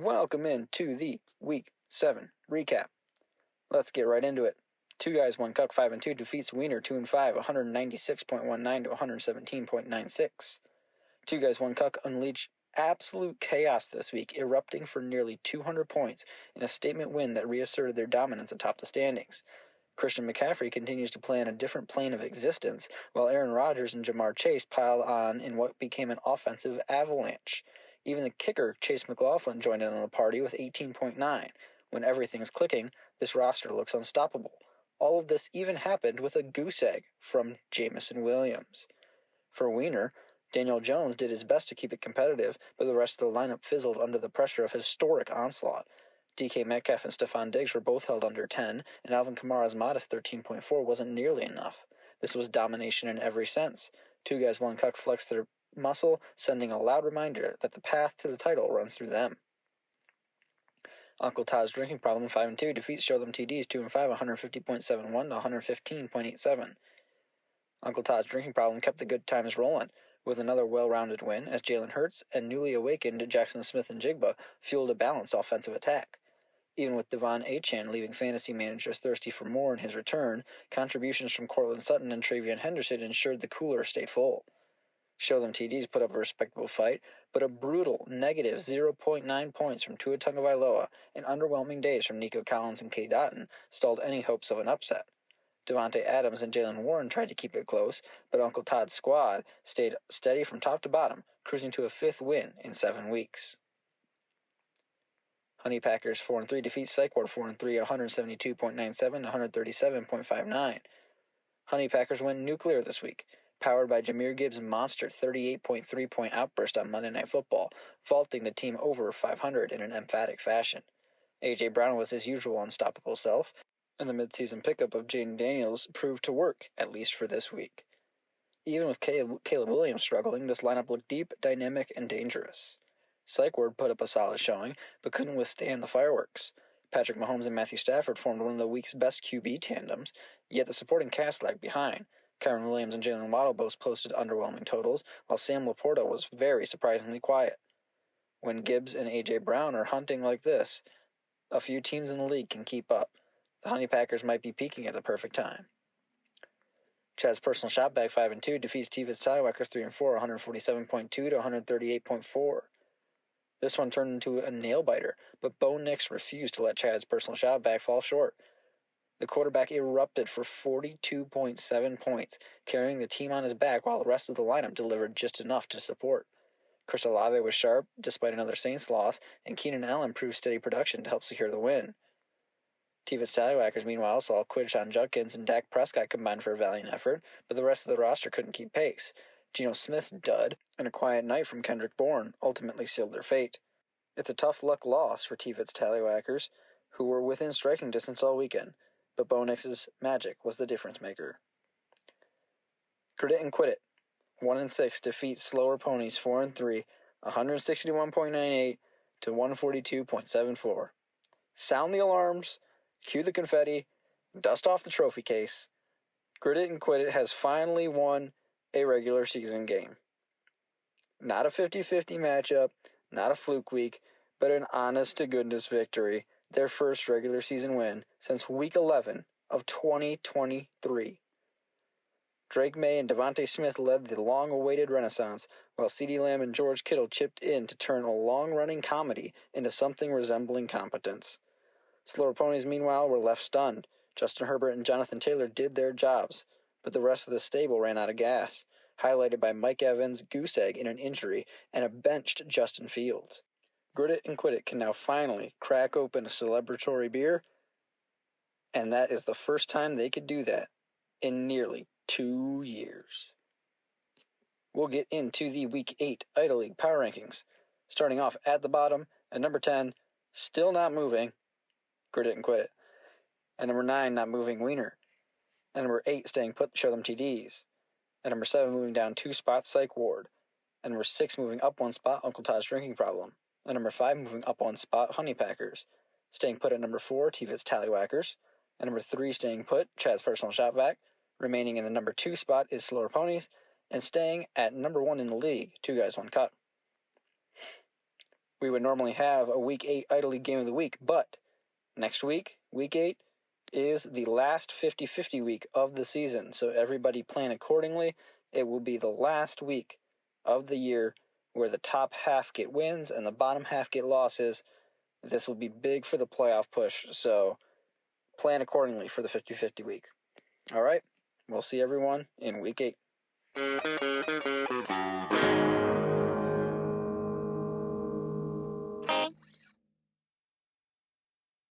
Welcome into the Week 7 recap. Let's get right into it. 2 Guys 1 Cuck 5-2 defeats Wiener 2-5, 196.19 to 117.96. 2 Guys 1 Cuck unleash absolute chaos this week, erupting for nearly 200 points in a statement win that reasserted their dominance atop the standings. Christian McCaffrey continues to play on a different plane of existence, while Aaron Rodgers and Jamar Chase pile on in what became an offensive avalanche. Even the kicker, Chase McLaughlin, joined in on the party with 18.9. When everything's clicking, this roster looks unstoppable. All of this even happened with a goose egg from Jameson Williams. For Wiener, Daniel Jones did his best to keep it competitive, but the rest of the lineup fizzled under the pressure of historic onslaught. DK Metcalf and Stephon Diggs were both held under 10, and Alvin Kamara's modest 13.4 wasn't nearly enough. This was domination in every sense. 2 Guys 1 Cuck flexed their muscle, sending a loud reminder that the path to the title runs through them. Uncle Todd's drinking problem 5-2 defeats Show Them TDs 2-5, 150.71 to 115.87. Uncle Todd's drinking problem kept the good times rolling, with another well-rounded win as Jalen Hurts and newly awakened Jackson Smith-Njigba fueled a balanced offensive attack. Even with Devon Achane leaving fantasy managers thirsty for more in his return, contributions from Cortland Sutton and Travion Henderson ensured the cooler stayed full. Show Them TDs put up a respectable fight, but a brutal negative 0.9 points from Tua Tagovailoa and underwhelming days from Nico Collins and K. Dotton stalled any hopes of an upset. Devontae Adams and Jaylen Warren tried to keep it close, but Uncle Todd's squad stayed steady from top to bottom, cruising to a 5th win in 7 weeks. Honey Packers 4-3 defeat Psych Ward 4-3, 172.97 to 137.59. Honey Packers went nuclear this week, powered by Jahmyr Gibbs' monster 38.3-point outburst on Monday Night Football, vaulting the team over 500 in an emphatic fashion. A.J. Brown was his usual unstoppable self, and the midseason pickup of Jaden Daniels proved to work, at least for this week. Even with Caleb Williams struggling, this lineup looked deep, dynamic, and dangerous. Psych Ward put up a solid showing, but couldn't withstand the fireworks. Patrick Mahomes and Matthew Stafford formed one of the week's best QB tandems, yet the supporting cast lagged behind. Kyren Williams and Jalen Waddle both posted underwhelming totals, while Sam Laporta was very surprisingly quiet. When Gibbs and A.J. Brown are hunting like this, a few teams in the league can keep up. The Honey Packers might be peaking at the perfect time. Chad's personal shot bag 5-2 defeats T-Viz Tallywhackers 3-4, 147.2 to 138.4. This one turned into a nail-biter, but Bo Nix refused to let Chad's personal shot bag fall short. The quarterback erupted for 42.7 points, carrying the team on his back while the rest of the lineup delivered just enough to support. Chris Olave was sharp, despite another Saints loss, and Keenan Allen proved steady production to help secure the win. T-Viz Tallywhackers, meanwhile, saw Quinshon Judkins and Dak Prescott combine for a valiant effort, but the rest of the roster couldn't keep pace. Geno Smith's dud and a quiet night from Kendrick Bourne ultimately sealed their fate. It's a tough luck loss for T-Viz Tallywhackers, who were within striking distance all weekend, but Bo Nix's magic was the difference maker. Grit It and Quit It 1-6 defeats Slower Ponies 4-3, 161.98 to 142.74. Sound the alarms, cue the confetti, dust off the trophy case. Grit It and Quit It has finally won a regular season game. Not a 50-50 matchup, not a fluke week, but an honest-to-goodness victory. Their first regular season win since Week 11 of 2023. Drake May and Devontae Smith led the long-awaited renaissance, while CeeDee Lamb and George Kittle chipped in to turn a long-running comedy into something resembling competence. Slower Ponies, meanwhile, were left stunned. Justin Herbert and Jonathan Taylor did their jobs, but the rest of the stable ran out of gas, highlighted by Mike Evans' goose egg in an injury and a benched Justin Fields. Grit It and Quit It can now finally crack open a celebratory beer, and that is the first time they could do that in nearly 2 years. We'll get into the Week 8 Idle League Power Rankings, starting off at the bottom at number 10, still not moving, Grit It and Quit It. At number 9, not moving, Wiener. At number 8, staying put, Show Them TDs. At number 7, moving down 2 spots, Psych Ward. At number 6, moving up 1 spot, Uncle Todd's drinking problem. At number 5, moving up 1 spot, Honey Packers. Staying put at number 4, T-Viz Tallywhackers. At number 3, staying put, Chad's personal shot vac. Remaining in the number 2 spot is Slower Ponies. And staying at number 1 in the league, 2 Guys 1 Cuck. we would normally have a Week 8 Idle League Game of the Week, but next week, Week 8, is the last 50-50 week of the season, so everybody plan accordingly. It will be the last week of the year where the top half get wins and the bottom half get losses. This will be big for the playoff push, so plan accordingly for the 50-50 week. All right, we'll see everyone in Week 8.